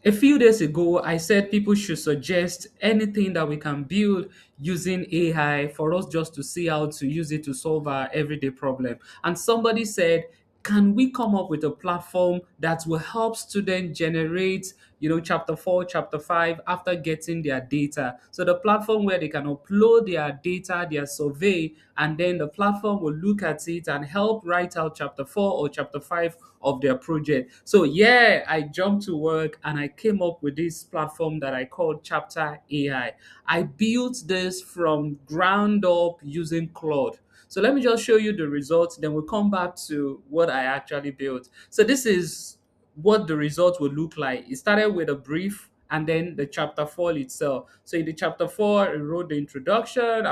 A few days ago, I said people should suggest anything that we can build using AI for us just to see how to use it to solve our everyday problem. And somebody said, can we come up with a platform that will help students generate, chapter 4, chapter 5 after getting their data? So the platform where they can upload their data, their survey, and then the platform will look at it and help write out chapter 4 or chapter 5 of their project. So yeah, I jumped to work and I came up with this platform that I called Chapter AI. I built this from ground up using Claude. So let me just show you the results, then we'll come back to what I actually built. So this is what the results will look like. It started with a brief and then the chapter 4 itself. So in the chapter 4, it wrote the introduction,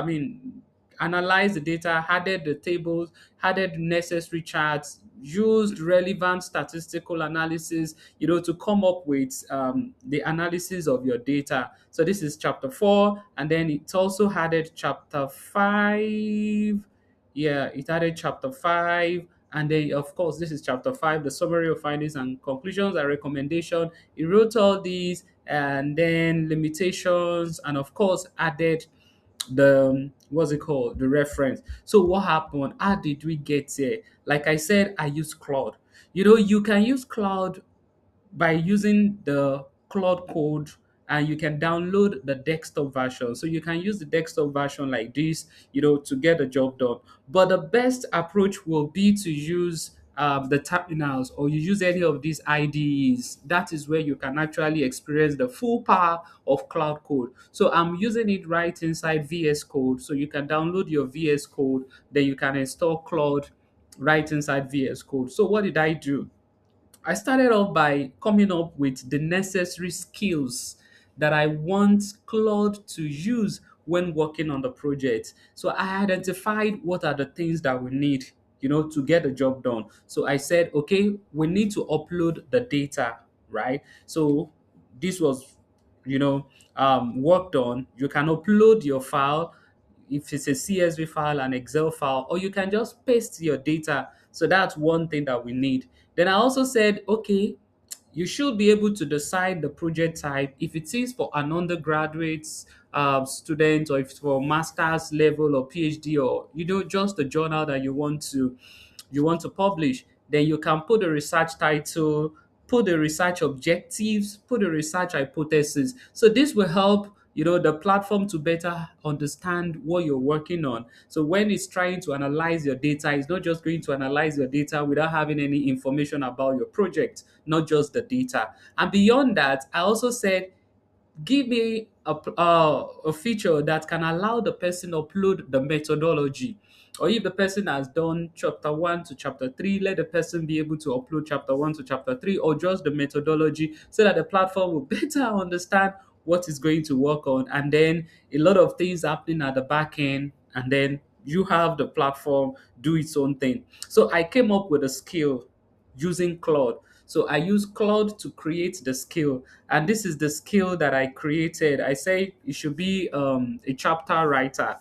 analyzed the data, added the tables, added necessary charts, used relevant statistical analysis, to come up with the analysis of your data. So this is chapter 4, and then it also added chapter 5. Yeah, it added chapter 5. And then, of course, this is chapter 5, the summary of findings and conclusions and recommendation. It wrote all these, and then limitations, and of course, added the what's it called, the reference. So what happened, how did we get here? Like I said, I use Cloud. You can use Cloud by using the Cloud Code, and you can download the desktop version. So you can use the desktop version like this, to get the job done. But the best approach will be to use the terminals, or you use any of these IDEs. That is where you can actually experience the full power of Cloud Code. So I'm using it right inside VS Code. So you can download your VS Code, then you can install Cloud right inside VS Code. So what did I do? I started off by coming up with the necessary skills that I want Claude to use when working on the project. So I identified what are the things that we need, to get the job done. So I said, okay, we need to upload the data, right? So this was, worked on. You can upload your file if it's a CSV file, an Excel file, or you can just paste your data. So that's one thing that we need. Then I also said, okay, you should be able to decide the project type if it is for an undergraduate student, or if it's for master's level or PhD, or just the journal that you want to publish. Then you can put the research title, put the research objectives, put the research hypothesis. So this will help the platform to better understand what you're working on. So when it's trying to analyze your data, it's not just going to analyze your data without having any information about your project, not just the data. And beyond that, I also said, give me a feature that can allow the person upload the methodology. Or if the person has done chapter 1 to chapter 3, let the person be able to upload chapter 1 to chapter 3, or just the methodology, so that the platform will better understand what is going to work on. And then a lot of things happening at the back end, and then you have the platform do its own thing. So I came up with a skill using Claude. So I use Claude to create the skill, and this is the skill that I created. I say it should be a chapter writer.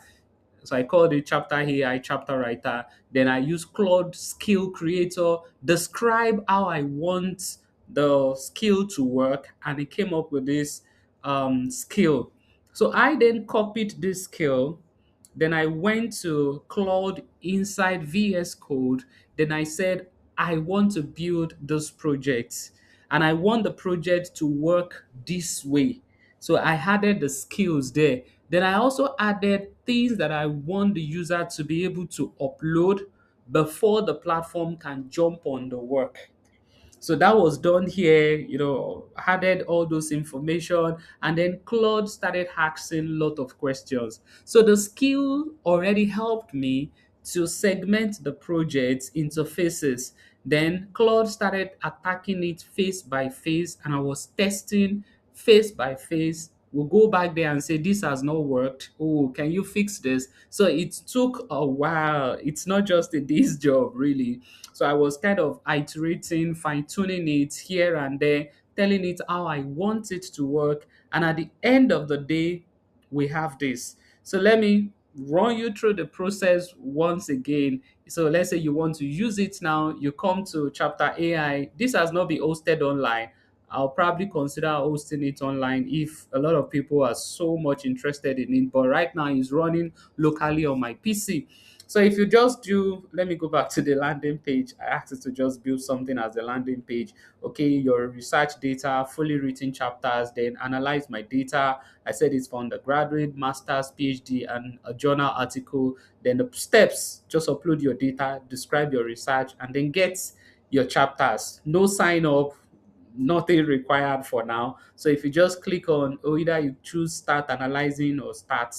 So I called it Chapter AI, chapter writer. Then I use Claude Skill Creator, describe how I want the skill to work, and it came up with this skill. So I then copied this skill. Then I went to Claude inside VS Code. Then I said, I want to build this project, and I want the project to work this way. So I added the skills there. Then I also added things that I want the user to be able to upload before the platform can jump on the work. So that was done here, added all those information, and then Claude started asking a lot of questions. So the skill already helped me to segment the project into phases. Then Claude started attacking it phase by phase, and I was testing phase by phase. We'll go back there and say, this has not worked. Oh, can you fix this? So it took a while. It's not just a day's job, really. So I was kind of iterating, fine tuning it here and there, telling it how I want it to work. And at the end of the day, we have this. So let me run you through the process once again. So let's say you want to use it now, you come to Chapter AI. This has not been hosted online. I'll probably consider hosting it online if a lot of people are so much interested in it. But right now, it's running locally on my PC. So if you just do, let me go back to the landing page. I asked you to just build something as a landing page. Okay, your research data, fully written chapters, then analyze my data. I said it's for undergraduate, master's, PhD, and a journal article. Then the steps, just upload your data, describe your research, and then get your chapters. No sign up, nothing required for now. So if you just click on, or either you choose start analyzing or start,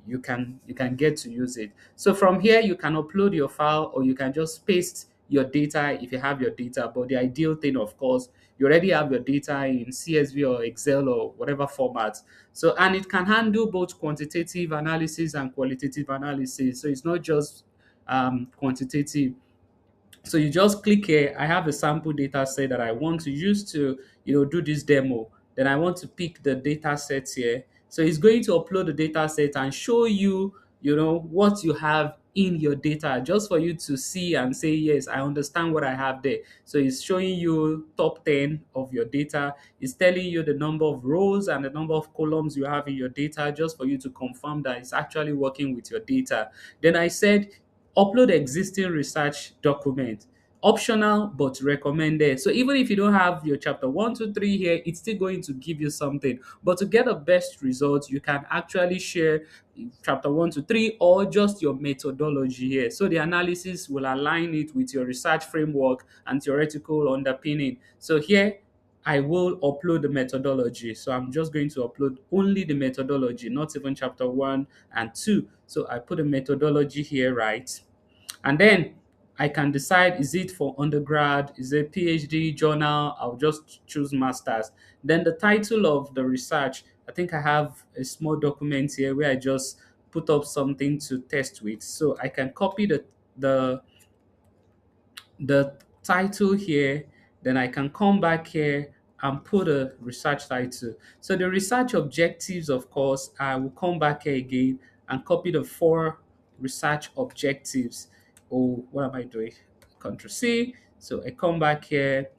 you can get to use it. So from here you can upload your file, or you can just paste your data if you have your data. But the ideal thing, of course, you already have your data in CSV or Excel or whatever format. So, and it can handle both quantitative analysis and qualitative analysis. So it's not just quantitative. So you just click here. I have a sample data set that I want to use to, do this demo. Then I want to pick the data set here. So it's going to upload the data set and show you, what you have in your data, just for you to see and say, yes, I understand what I have there. So it's showing you top 10 of your data. It's telling you the number of rows and the number of columns you have in your data, just for you to confirm that it's actually working with your data. Then I said upload existing research document. Optional but recommended. So even if you don't have your chapter 1 to 3 here, it's still going to give you something. But to get the best results, you can actually share chapter 1 to 3 or just your methodology here. So the analysis will align it with your research framework and theoretical underpinning. So here I will upload the methodology. So I'm just going to upload only the methodology, not even chapter 1 and 2. So I put a methodology here, right? And then I can decide, is it for undergrad, is it PhD, journal? I'll just choose masters. Then the title of the research, I think I have a small document here where I just put up something to test with. So I can copy the the title here, then I can come back here and put a research title. So the research objectives, of course, I will come back here again and copy the 4 research objectives. Oh, what am I doing? Control C. So I come back here,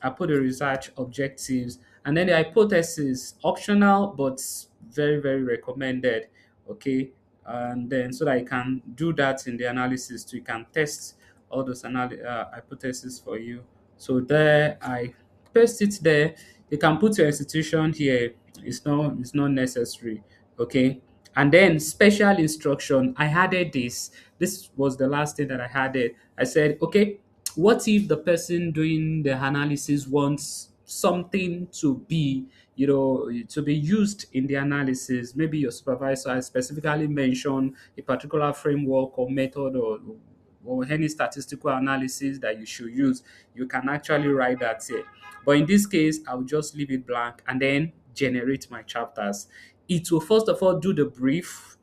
I put the research objectives, and then the hypothesis, optional but very, very recommended. Okay, and then so that I can do that in the analysis too. You can test all those hypotheses for you. So there, I paste it there. You can put your institution here. It's not necessary. Okay, and then special instruction. I added this. This was the last thing that I added. I said, okay, what if the person doing the analysis wants something to be used in the analysis? Maybe your supervisor has specifically mentioned a particular framework or method, or any statistical analysis that you should use. You can actually write that here. But in this case, I'll just leave it blank and then generate my chapters. It will first of all do the brief,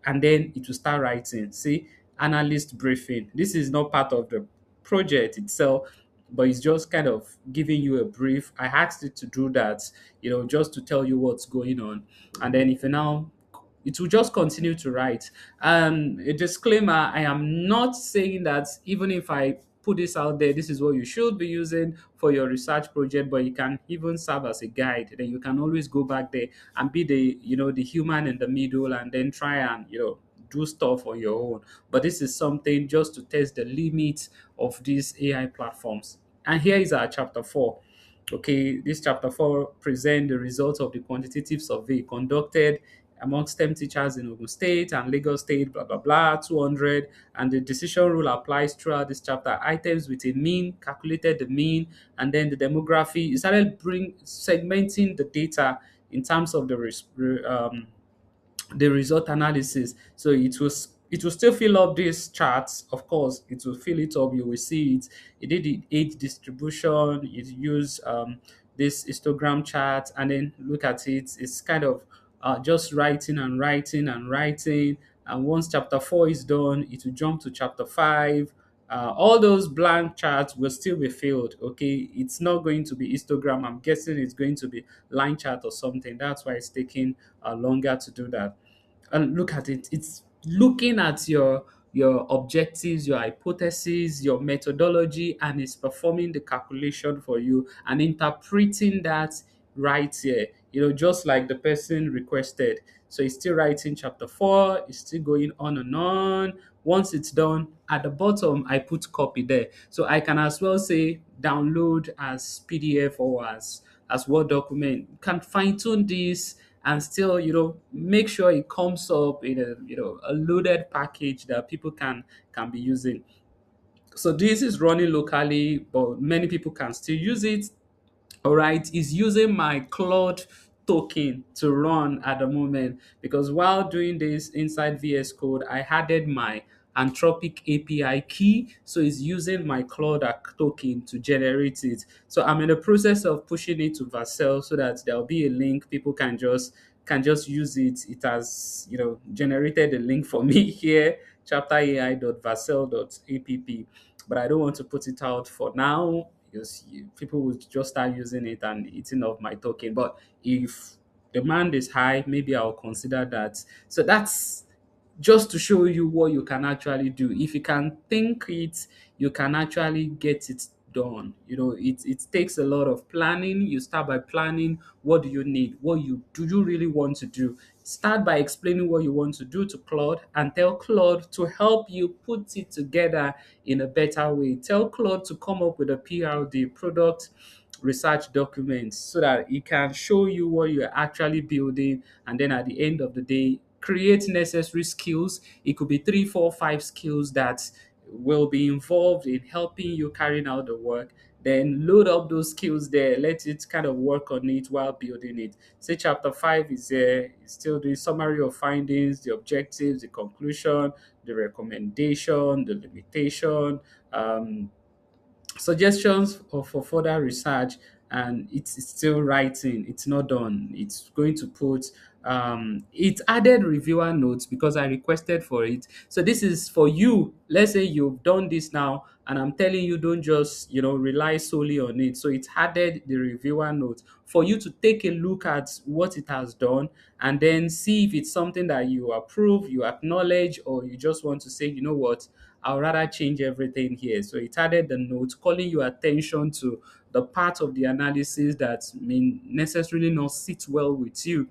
and then it will start writing. See, analyst briefing. This is not part of the project itself, but it's just kind of giving you a brief. I asked it to do that, just to tell you what's going on. And then if you now, it will just continue to write. A disclaimer, I am not saying that even if I put this out there, this is what you should be using for your research project, but it can even serve as a guide. Then you can always go back there and be the human in the middle, and then try and do stuff on your own. But this is something just to test the limits of these AI platforms. And here is our chapter 4. Okay, this chapter 4 present the results of the quantitative survey conducted among STEM teachers in Ogun State and Lagos State, blah, blah, blah, 200. And the decision rule applies throughout this chapter. Items with a mean, calculated the mean, and then the demography. It started segmenting the data in terms of the result analysis. So it will still fill up these charts. Of course, it will fill it up. You will see it. It did the age distribution. It used this histogram chart, and then look at it. It's kind of just writing and writing and writing. And once chapter 4 is done, it will jump to chapter 5. All those blank charts will still be filled. Okay, it's not going to be histogram. I'm guessing it's going to be line chart or something. That's why it's taking longer to do that. And look at it. It's looking at your your objectives, your hypotheses, your methodology, and it's performing the calculation for you and interpreting that right here, just like the person requested. So it's still writing chapter 4, it's still going on and on. Once it's done, at the bottom, I put copy there. So I can as well say download as PDF or as Word document. You can fine tune this and still, make sure it comes up in a loaded package that people can be using. So this is running locally, but many people can still use it. All right, is using my Claude token to run at the moment, because while doing this inside VS Code, I added my Anthropic API key, so it's using my Claude token to generate it. So I'm in the process of pushing it to Vercel so that there'll be a link people can just use it. It has generated a link for me here, chapterai.vercel.app, but I don't want to put it out for now because people will just start using it and eating off my token. But if demand is high, maybe I'll consider that. So that's just to show you what you can actually do. If you can think it, you can actually get it done. It takes a lot of planning. You start by planning what do you need, what you really want to do. Start by explaining what you want to do to Claude and tell Claude to help you put it together in a better way. Tell Claude to come up with a PRD, product research document, so that it can show you what you're actually building, and then at the end of the day create necessary skills. It could be 3 4 5 skills that will be involved in helping you carrying out the work. Then load up those skills there, let it kind of work on it while building it. Say chapter 5 is there, it's still the summary of findings, the objectives, the conclusion, the recommendation, the limitation, um, suggestions for further research, and it's still writing. It's not done. It's going to put it added reviewer notes because I requested for it. So this is for you. Let's say you've done this now and I'm telling you, don't just rely solely on it. So it added the reviewer notes for you to take a look at what it has done and then see if it's something that you approve, you acknowledge, or you just want to say, you know what, I'll rather change everything here. So it added the note calling your attention to the part of the analysis that may necessarily not sit well with you.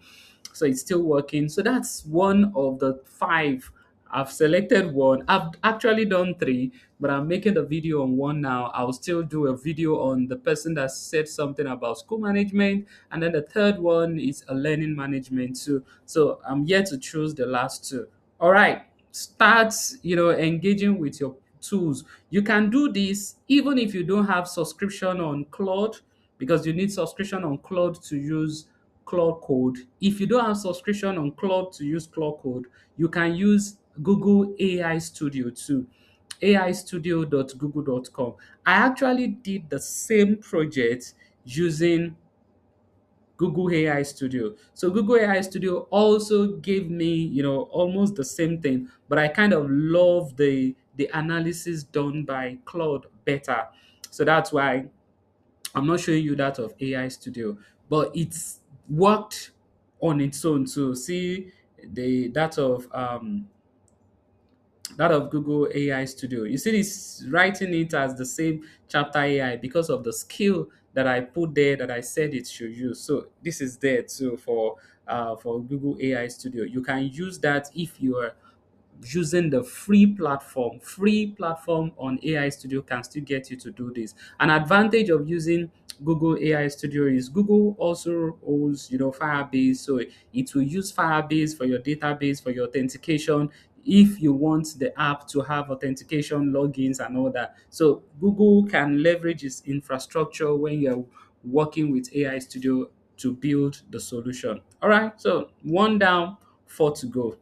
So it's still working. So that's one of the 5. I've selected one. I've actually done 3, but I'm making the video on one now. I'll still do a video on the person that said something about school management, and then the third one is a learning management too. So I'm yet to choose the last 2. All right, start engaging with your tools. You can do this even if you don't have subscription on Claude, because you need subscription on Claude to use Claude Code. If you don't have subscription on Claude to use Claude Code, you can use Google AI Studio too. aistudio.google.com. I actually did the same project using Google AI Studio. So Google AI Studio also gave me, almost the same thing, but I kind of love the analysis done by Claude better. So that's why I'm not showing you that of AI Studio, but it's worked on its own too. See the that of Google AI Studio. You see this writing it as the same chapter AI because of the skill that I put there that I said it should use. So this is there too for Google AI Studio. You can use that if you are using the free platform. Free platform on AI Studio can still get you to do this. An advantage of using Google AI Studio is Google also owns, Firebase, so it will use Firebase for your database for your authentication. If you want the app to have authentication, logins, and all that, so Google can leverage its infrastructure when you're working with AI Studio to build the solution. All right, so 1 down, 4 to go.